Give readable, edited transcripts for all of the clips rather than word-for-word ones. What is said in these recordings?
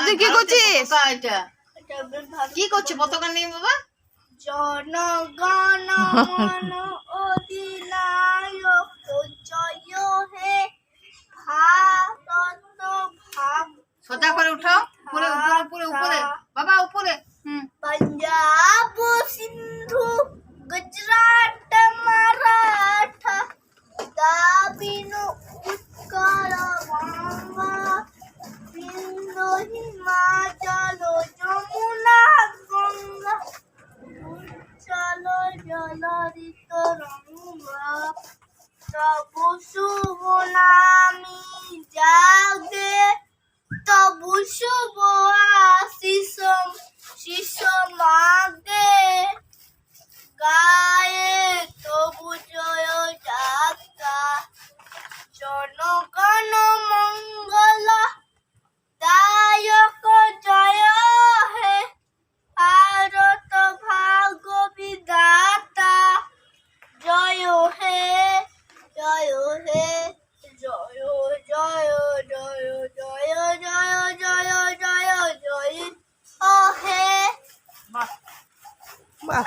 তুই কি করছিস? কি করছে পতাকা নিয়ে বাবা? জনগণ মন অধিনায়ক জয় হে ভারত ভাব। সোজা করে উঠাও, উপরে উপরে উপরে উপরে বাবা, উপরে। पंजाब सिंधु गुजरात मराठा दाबिन उत्कल गंगा सिंधु हिमाचल যমুনা গঙ্গা উচ্চল জলরিত রঙ্গা তবু শুভ নামি জাগে তবু শুভ আশিস শিষ্য মাগে গায়ে তবু জয় যাত্রা জনগণ মঙ্গল দায়ক জয় হে ভারত ভাগ্য বিধাতা জয় হে জয় হে জয় জয় জয় জয় জয় জয় জয় জয় ও হে বাহ, বাহ,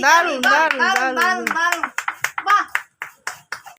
দারুণ দারুণ দারুণ।